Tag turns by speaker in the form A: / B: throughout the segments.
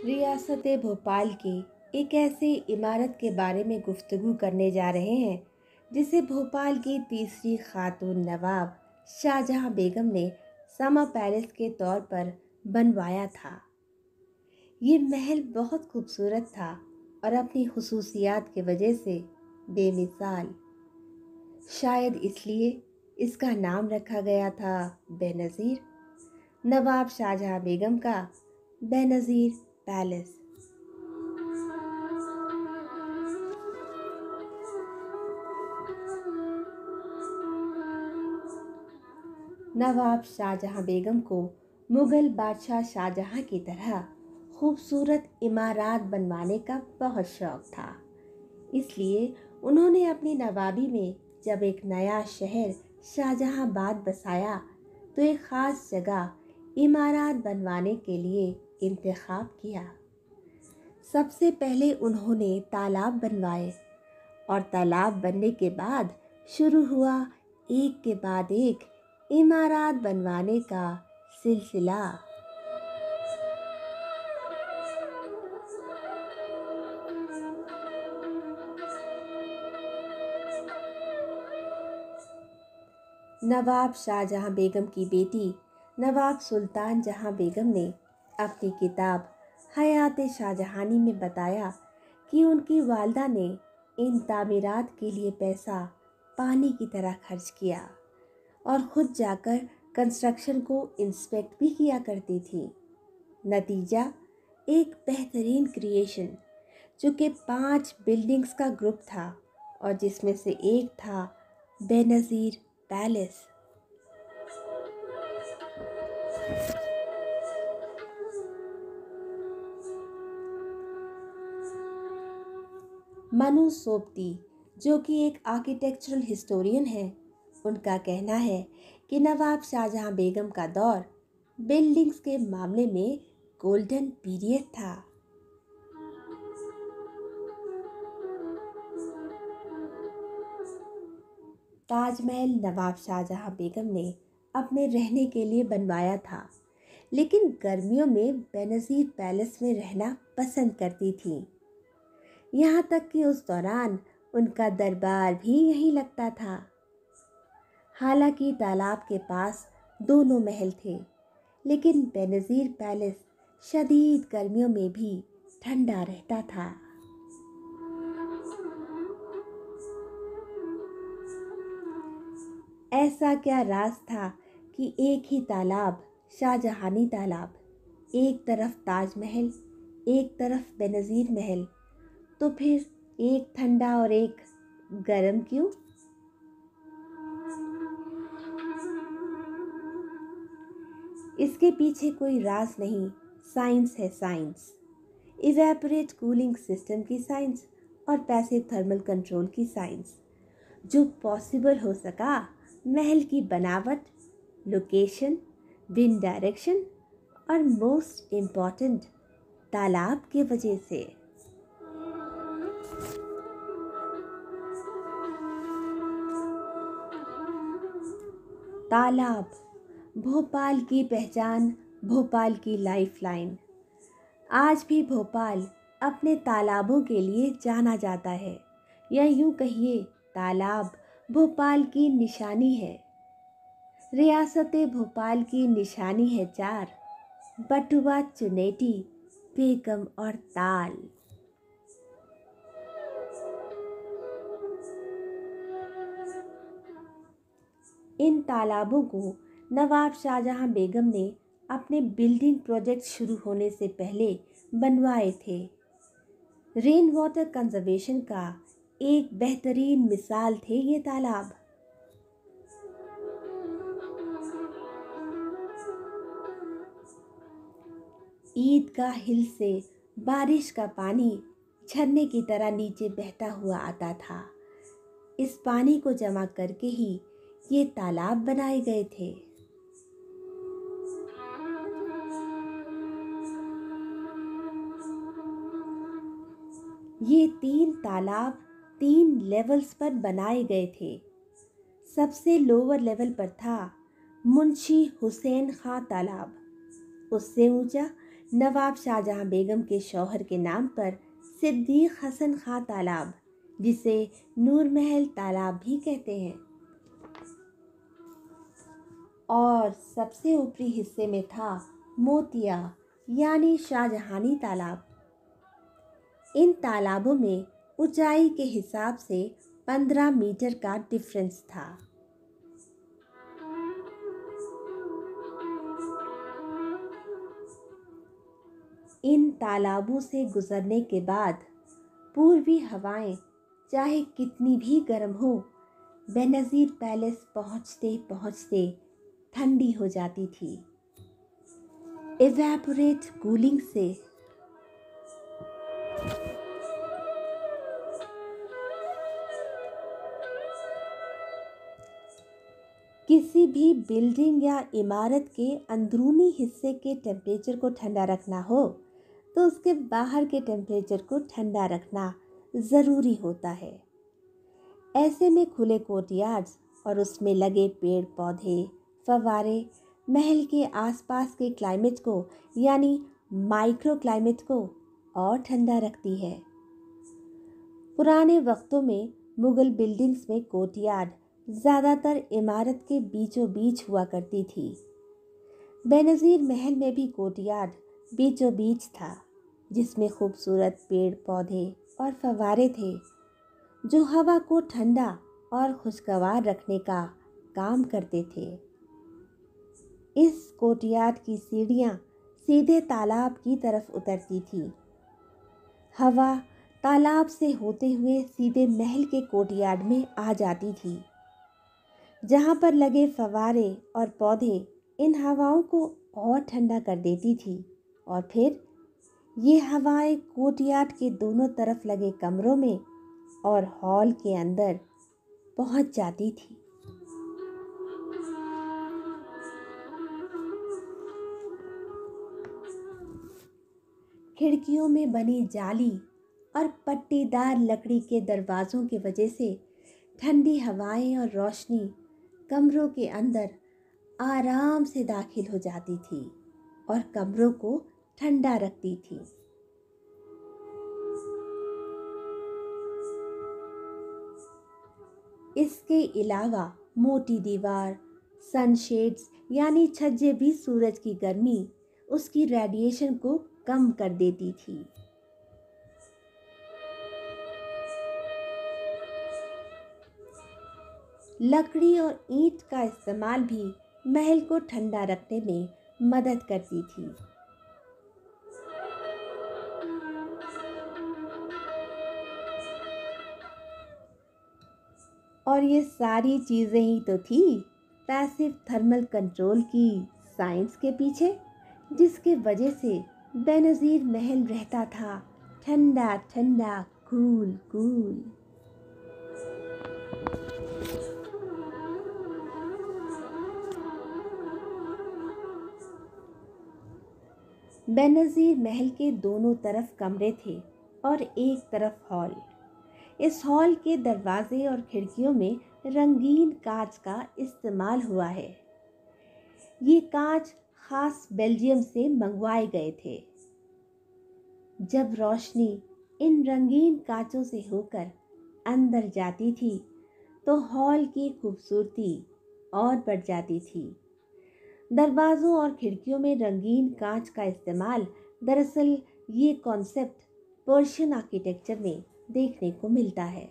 A: रियासत भोपाल की एक ऐसी इमारत के बारे में गुफ्तगू करने जा रहे हैं जिसे भोपाल की तीसरी खातून नवाब शाहजहां बेगम ने समर पैलेस के तौर पर बनवाया था। ये महल बहुत खूबसूरत था और अपनी खुसूसियात की वजह से बेमिसाल। शायद इसलिए इसका नाम रखा गया था बेनज़ीर, नवाब शाहजहां बेगम का बेनज़ीर पैलेस। नवाब शाहजहां बेगम को मुग़ल बादशाह शाहजहां की तरह खूबसूरत इमारत बनवाने का बहुत शौक था। इसलिए उन्होंने अपनी नवाबी में जब एक नया शहर शाहजहांबाद बसाया तो एक ख़ास जगह इमारत बनवाने के लिए इंतखाब किया। सबसे पहले उन्होंने तालाब बनवाए और तालाब बनने के बाद शुरू हुआ एक के बाद एक इमारत बनवाने का सिलसिला। नवाब शाहजहां बेगम की बेटी नवाब सुल्तान जहां बेगम ने अपनी किताब हयात शाहजहानी में बताया कि उनकी वालदा ने इन तामीरात के लिए पैसा पानी की तरह खर्च किया और ख़ुद जाकर कंस्ट्रक्शन को इंस्पेक्ट भी किया करती थी। नतीजा एक बेहतरीन क्रिएशन जो कि 5 बिल्डिंग्स का ग्रुप था और जिसमें से एक था बेनज़ीर पैलेस। मनु सोबती, जो कि एक आर्किटेक्चरल हिस्टोरियन है, उनका कहना है कि नवाब शाहजहां बेगम का दौर बिल्डिंग्स के मामले में गोल्डन पीरियड था। ताजमहल नवाब शाहजहां बेगम ने अपने रहने के लिए बनवाया था, लेकिन गर्मियों में बेनज़ीर पैलेस में रहना पसंद करती थी। यहाँ तक कि उस दौरान उनका दरबार भी यहीं लगता था। हालांकि तालाब के पास दोनों महल थे, लेकिन बेनज़ीर पैलेस शदीद गर्मियों में भी ठंडा रहता था। ऐसा क्या राज था कि एक ही तालाब, शाहजहानी तालाब, एक तरफ ताजमहल, एक तरफ बेनज़ीर महल, तो फिर एक ठंडा और एक गर्म क्यों? इसके पीछे कोई राज नहीं, साइंस है साइंस। इवेपोरेट कूलिंग सिस्टम की साइंस और पैसिव थर्मल कंट्रोल की साइंस। जो पॉसिबल हो सका महल की बनावट, लोकेशन, विंड डायरेक्शन और मोस्ट इम्पॉर्टेंट तालाब के वजह से। तालाब, भोपाल की पहचान, भोपाल की लाइफलाइन। आज भी भोपाल अपने तालाबों के लिए जाना जाता है, या यूं कहिए तालाब भोपाल की निशानी है। रियासत भोपाल की निशानी है 4: बटुआ, चुनेटी, बेगम और ताल। इन तालाबों को नवाब शाहजहां बेगम ने अपने बिल्डिंग प्रोजेक्ट शुरू होने से पहले बनवाए थे। रेन वाटर कंजर्वेशन का एक बेहतरीन मिसाल थे ये तालाब। ईदगाह हिल से बारिश का पानी झरने की तरह नीचे बहता हुआ आता था। इस पानी को जमा करके ही ये तालाब बनाए गए थे। ये 3 तालाब 3 लेवल्स पर बनाए गए थे। सबसे लोअर लेवल पर था मुंशी हुसैन खां तालाब। उससे ऊंचा नवाब शाहजहां बेगम के शौहर के नाम पर सिद्दीक हसन खां तालाब, जिसे नूर महल तालाब भी कहते हैं, और सबसे ऊपरी हिस्से में था मोतिया यानी शाहजहानी तालाब। इन तालाबों में ऊंचाई के हिसाब से 15 मीटर का डिफरेंस था। इन तालाबों से गुजरने के बाद पूर्वी हवाएं चाहे कितनी भी गर्म हो, बेनज़ीर पैलेस पहुंचते पहुंचते ठंडी हो जाती थी। इवेपोरेट कूलिंग से किसी भी बिल्डिंग या इमारत के अंदरूनी हिस्से के टेम्परेचर को ठंडा रखना हो तो उसके बाहर के टेम्परेचर को ठंडा रखना ज़रूरी होता है। ऐसे में खुले कोर्टयार्ड्स और उसमें लगे पेड़ पौधे, फव्वारे महल के आसपास के क्लाइमेट को यानी माइक्रो क्लाइमेट को और ठंडा रखती है। पुराने वक्तों में मुग़ल बिल्डिंग्स में कोर्टयार्ड ज़्यादातर इमारत के बीचों बीच हुआ करती थी। बेनज़ीर महल में भी कोर्टयार्ड बीचों बीच था, जिसमें खूबसूरत पेड़ पौधे और फव्वारे थे जो हवा को ठंडा और खुशगवार रखने का काम करते थे। इस कोर्टयार्ड की सीढ़ियाँ सीधे तालाब की तरफ उतरती थी। हवा तालाब से होते हुए सीधे महल के कोर्टयार्ड में आ जाती थी, जहाँ पर लगे फव्वारे और पौधे इन हवाओं को और ठंडा कर देती थी, और फिर ये हवाएं कोर्टयार्ड के दोनों तरफ लगे कमरों में और हॉल के अंदर पहुँच जाती थी। खिड़कियों में बनी जाली और पट्टीदार लकड़ी के दरवाज़ों की वजह से ठंडी हवाएं और रोशनी कमरों के अंदर आराम से दाखिल हो जाती थी और कमरों को ठंडा रखती थी। इसके अलावा मोटी दीवार, सनशेड्स यानी छज्जे भी सूरज की गर्मी, उसकी रेडिएशन को कम कर देती थी। लकड़ी और ईंट का इस्तेमाल भी महल को ठंडा रखने में मदद करती थी। और ये सारी चीज़ें ही तो थी पैसिव थर्मल कंट्रोल की साइंस के पीछे, जिसके वजह से बेनज़ीर महल रहता था ठंडा ठंडा, कूल कूल। बेनज़ीर महल के दोनों तरफ कमरे थे और एक तरफ हॉल। इस हॉल के दरवाजे और खिड़कियों में रंगीन कांच का इस्तेमाल हुआ है। ये कांच खास बेल्जियम से मंगवाए गए थे। जब रोशनी इन रंगीन कांचों से होकर अंदर जाती थी तो हॉल की खूबसूरती और बढ़ जाती थी। दरवाज़ों और खिड़कियों में रंगीन कांच का इस्तेमाल, दरअसल ये कॉन्सेप्ट पर्शियन आर्किटेक्चर में देखने को मिलता है।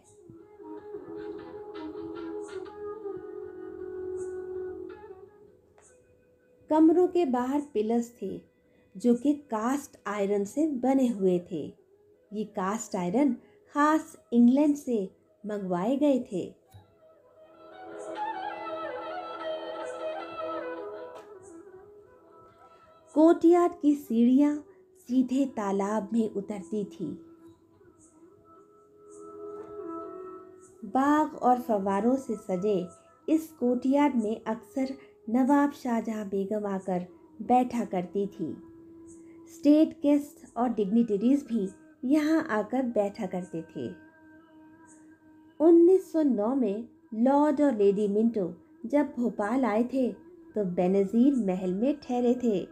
A: कमरों के बाहर पिलर्स थे जो कि कास्ट आयरन से बने हुए थे। ये कास्ट आयरन खास इंग्लैंड से मंगवाए गए थे। कोर्टयार्ड की सीढ़ियां सीधे तालाब में उतरती थी। बाग और फव्वारों से सजे इस कोर्टयार्ड में अक्सर नवाब शाहजहां बेगम आकर बैठा करती थी। स्टेट गेस्ट और डिग्निटरीज भी यहाँ आकर बैठा करते थे। 1909 में लॉर्ड और लेडी मिंटो जब भोपाल आए थे तो बेनज़ीर महल में ठहरे थे।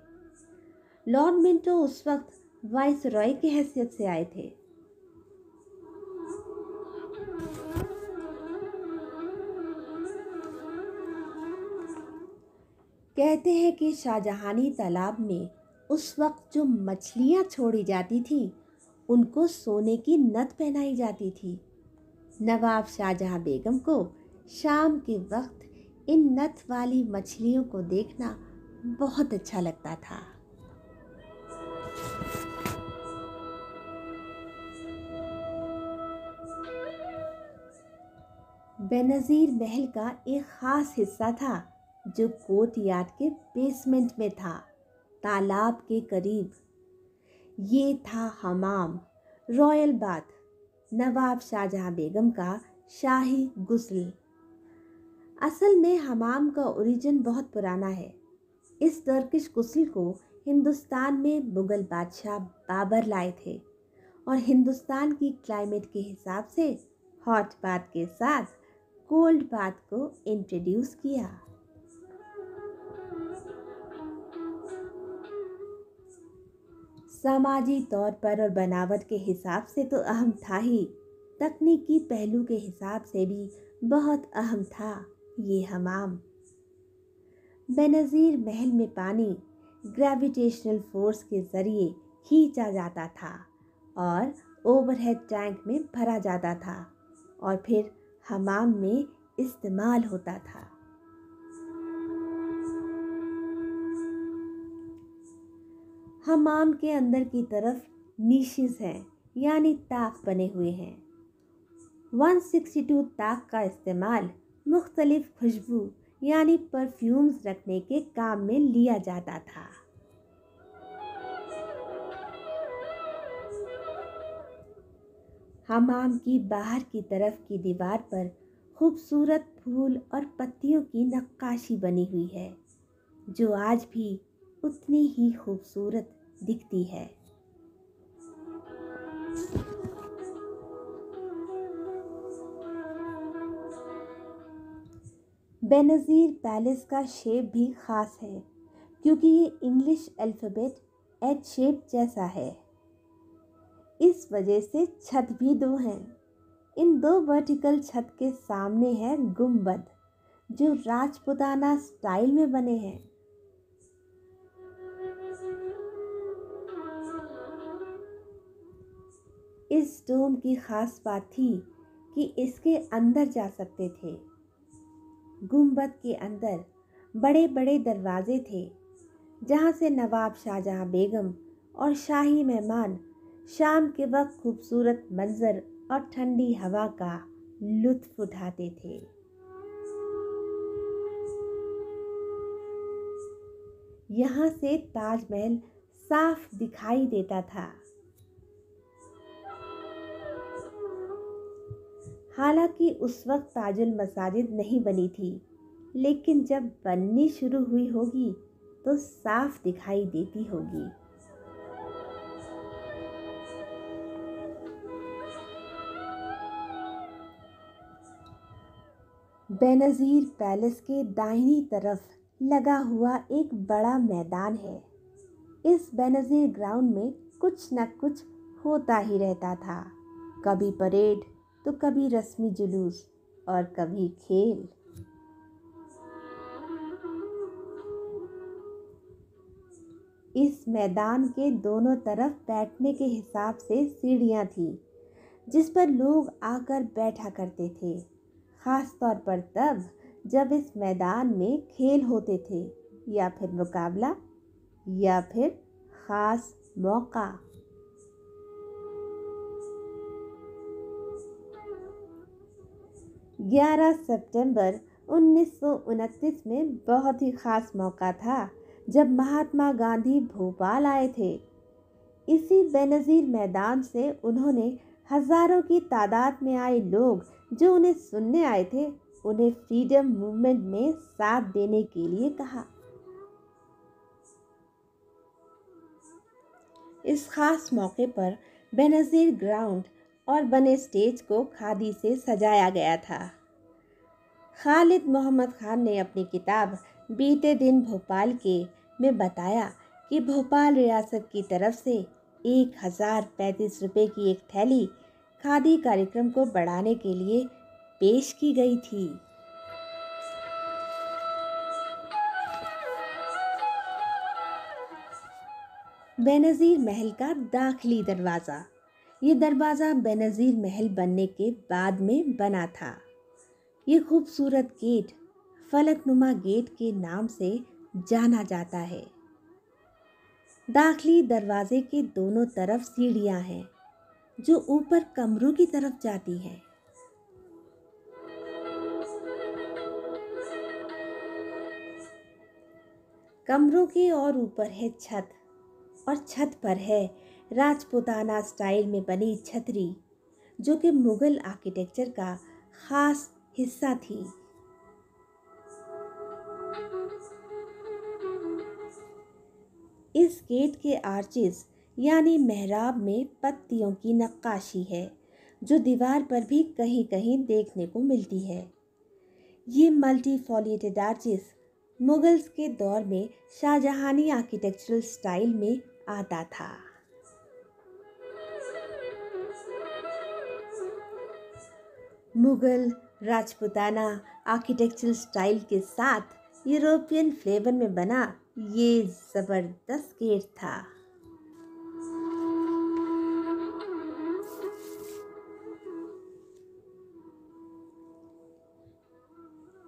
A: लॉर्ड मिंटो उस वक्त वाइसरॉय की हैसियत से आए थे। कहते हैं कि शाहजहानी तालाब में उस वक्त जो मछलियां छोड़ी जाती थी उनको सोने की नथ पहनाई जाती थी। नवाब शाहजहां बेगम को शाम के वक्त इन नथ वाली मछलियों को देखना बहुत अच्छा लगता था। बेनज़ीर महल का एक ख़ास हिस्सा था जो कोर्ट यार्ड के बेसमेंट में था, तालाब के करीब। ये था हमाम, रॉयल बाथ, नवाब शाहजहां बेगम का शाही गुस्ल। असल में हमाम का ओरिजिन बहुत पुराना है। इस टर्किश गुस्ल को हिंदुस्तान में मुग़ल बादशाह बाबर लाए थे और हिंदुस्तान की क्लाइमेट के हिसाब से हॉट बाथ के साथ कोल्ड बाथ को इंट्रोड्यूस किया। सामाजी तौर पर और बनावट के हिसाब से तो अहम था ही, तकनीकी पहलू के हिसाब से भी बहुत अहम था ये हमाम। बेनज़ीर महल में पानी ग्रेविटेशनल फोर्स के ज़रिए खींचा जाता था और ओवरहेड टैंक में भरा जाता था और फिर हमाम में इस्तेमाल होता था। हमाम के अंदर की तरफ नीशेस हैं, यानी ताक बने हुए हैं। 162 ताक का इस्तेमाल मुख्तलिफ खुशबू यानी परफ्यूम्स रखने के काम में लिया जाता था। हमाम की बाहर की तरफ की दीवार पर खूबसूरत फूल और पत्तियों की नक्काशी बनी हुई है जो आज भी उतनी ही खूबसूरत दिखती है। बेनज़ीर पैलेस का शेप भी ख़ास है क्योंकि ये इंग्लिश अल्फ़ाबेट एच शेप जैसा है। इस वजह से छत भी दो हैं। इन दो वर्टिकल छत के सामने है गुंबद जो राजपूताना स्टाइल में बने हैं। इस डोम की खास बात थी कि इसके अंदर जा सकते थे। गुंबद के अंदर बड़े बड़े दरवाजे थे जहां से नवाब शाहजहां बेगम और शाही मेहमान शाम के वक्त खूबसूरत मंजर और ठंडी हवा का लुत्फ उठाते थे। यहाँ से ताजमहल साफ दिखाई देता था। हालांकि उस वक्त ताजुल मसाजिद नहीं बनी थी, लेकिन जब बननी शुरू हुई होगी तो साफ दिखाई देती होगी। बेनज़ीर पैलेस के दाहिनी तरफ लगा हुआ एक बड़ा मैदान है। इस बेनज़ीर ग्राउंड में कुछ न कुछ होता ही रहता था, कभी परेड तो कभी रस्मी जुलूस और कभी खेल। इस मैदान के दोनों तरफ बैठने के हिसाब से सीढ़ियाँ थीं जिस पर लोग आकर बैठा करते थे, ख़ास तौर पर तब जब इस मैदान में खेल होते थे या फिर मुकाबला या फिर ख़ास मौका। ग्यारह सितंबर 1929 में बहुत ही ख़ास मौका था जब महात्मा गांधी भोपाल आए थे। इसी बेनज़ीर मैदान से उन्होंने हज़ारों की तादाद में आए लोग जो उन्हें सुनने आए थे, उन्हें फ्रीडम मूवमेंट में साथ देने के लिए कहा। इस खास मौके पर बेनज़ीर ग्राउंड और बने स्टेज को खादी से सजाया गया था। खालिद मोहम्मद खान ने अपनी किताब बीते दिन भोपाल के में बताया कि भोपाल रियासत की तरफ से 1035 रुपये की एक थैली खादी कार्यक्रम को बढ़ाने के लिए पेश की गई थी। बेनज़ीर महल का दाखिली दरवाज़ा। ये दरवाज़ा बेनज़ीर महल बनने के बाद में बना था। ये खूबसूरत गेट फलकनुमा गेट के नाम से जाना जाता है। दाखिली दरवाजे के दोनों तरफ सीढ़ियां हैं जो ऊपर कमरों की तरफ जाती हैं। कमरों के और ऊपर है छत और छत पर है राजपूताना स्टाइल में बनी छतरी जो कि मुगल आर्किटेक्चर का खास हिस्सा थी। इस गेट के आर्चेस यानी मेहराब में पत्तियों की नक्काशी है जो दीवार पर भी कहीं कहीं देखने को मिलती है। ये मल्टी फॉलिएटेड आर्चेस मुगल्स के दौर में शाहजहानी आर्किटेक्चरल स्टाइल में आता था। मुगल राजपूताना आर्किटेक्चरल स्टाइल के साथ यूरोपियन फ्लेवर में बना ये जबरदस्त गेट था।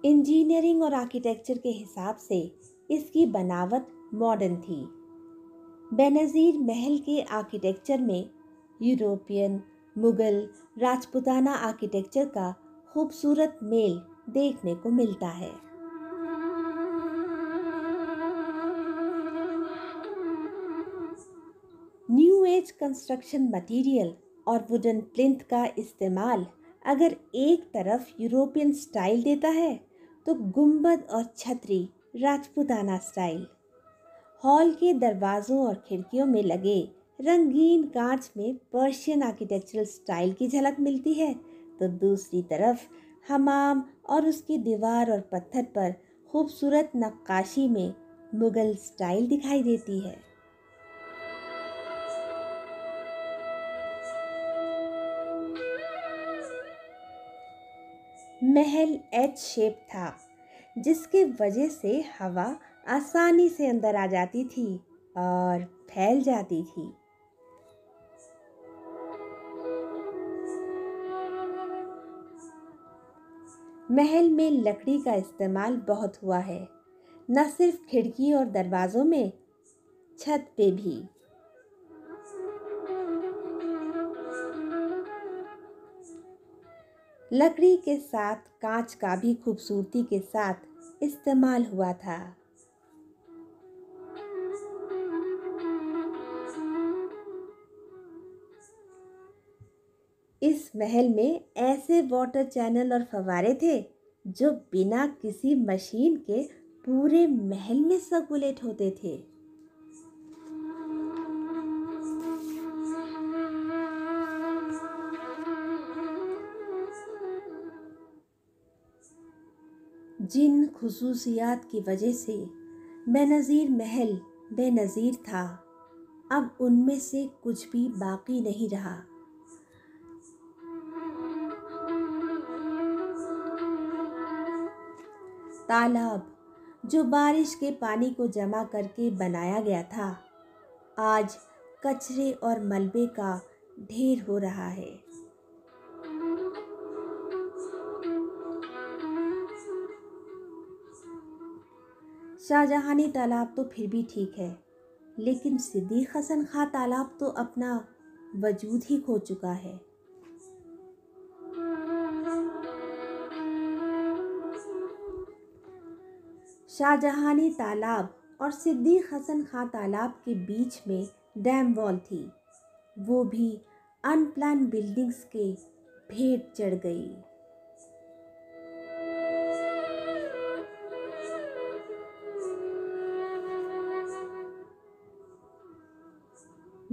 A: इंजीनियरिंग और आर्किटेक्चर के हिसाब से इसकी बनावट मॉडर्न थी। बेनज़ीर महल के आर्किटेक्चर में यूरोपियन, मुगल, राजपूताना आर्किटेक्चर का खूबसूरत मेल देखने को मिलता है। न्यू एज कंस्ट्रक्शन मटेरियल और वुडन प्लिंथ का इस्तेमाल अगर एक तरफ यूरोपियन स्टाइल देता है तो गुंबद और छतरी राजपूताना स्टाइल। हॉल के दरवाज़ों और खिड़कियों में लगे रंगीन कांच में पर्शियन आर्किटेक्चरल स्टाइल की झलक मिलती है, तो दूसरी तरफ हमाम और उसकी दीवार और पत्थर पर खूबसूरत नक्काशी में मुगल स्टाइल दिखाई देती है। महल एच शेप था जिसके वजह से हवा आसानी से अंदर आ जाती थी और फैल जाती थी। महल में लकड़ी का इस्तेमाल बहुत हुआ है, न सिर्फ खिड़की और दरवाज़ों में, छत पे भी। लकड़ी के साथ कांच का भी खूबसूरती के साथ इस्तेमाल हुआ था। इस महल में ऐसे वाटर चैनल और फव्वारे थे जो बिना किसी मशीन के पूरे महल में सर्कुलेट होते थे। जिन खुसूसियात की वजह से बेनज़ीर महल बेनज़ीर था, अब उनमें से कुछ भी बाकी नहीं रहा। तालाब जो बारिश के पानी को जमा करके बनाया गया था, आज कचरे और मलबे का ढेर हो रहा है। शाहजहानी तालाब तो फिर भी ठीक है, लेकिन सिद्दीक हसन खां तालाब तो अपना वजूद ही खो चुका है। शाहजहानी तालाब और सिद्दीक हसन खां तालाब के बीच में डैम वॉल थी, वो भी अनप्लान बिल्डिंग्स के भेंट चढ़ गई।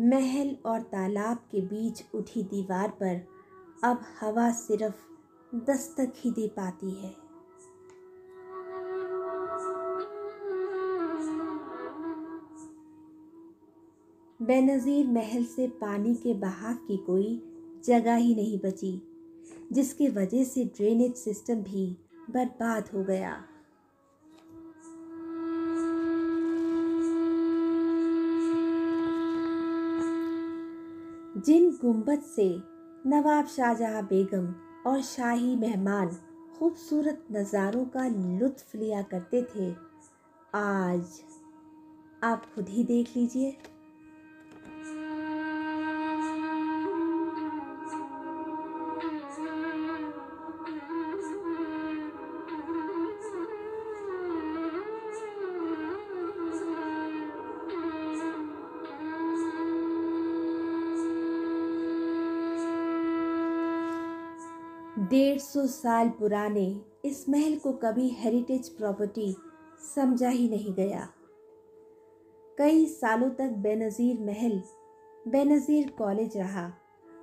A: महल और तालाब के बीच उठी दीवार पर अब हवा सिर्फ दस्तक ही दे पाती है। बेनज़ीर महल से पानी के बहाव की कोई जगह ही नहीं बची, जिसकी वजह से ड्रेनेज सिस्टम भी बर्बाद हो गया। जिन गुंबद से नवाब शाहजहां बेगम और शाही मेहमान खूबसूरत नज़ारों का लुत्फ़ लिया करते थे, आज आप खुद ही देख लीजिए। डेढ़ सौ साल पुराने इस महल को कभी हेरिटेज प्रॉपर्टी समझा ही नहीं गया। कई सालों तक बेनज़ीर महल बेनज़ीर कॉलेज रहा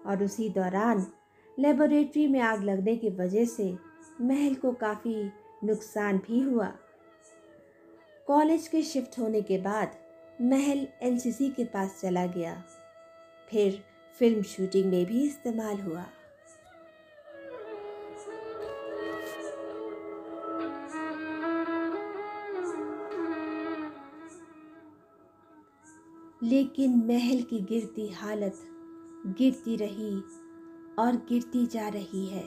A: और उसी दौरान लेबोरेटरी में आग लगने की वजह से महल को काफ़ी नुकसान भी हुआ। कॉलेज के शिफ्ट होने के बाद महल एनसीसी के पास चला गया, फिर फिल्म शूटिंग में भी इस्तेमाल हुआ। लेकिन महल की गिरती हालत गिरती रही और गिरती जा रही है।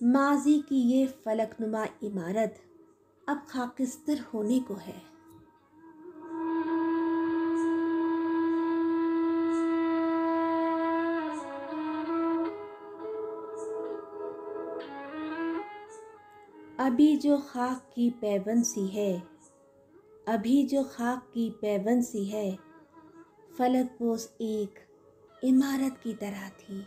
A: माजी की ये फलकनुमा इमारत अब खाकिस्तर होने को है। अभी जो खाक की पैबंद सी है, अभी जो खाक की पैबंद सी है, फलक पोस एक इमारत की तरह थी।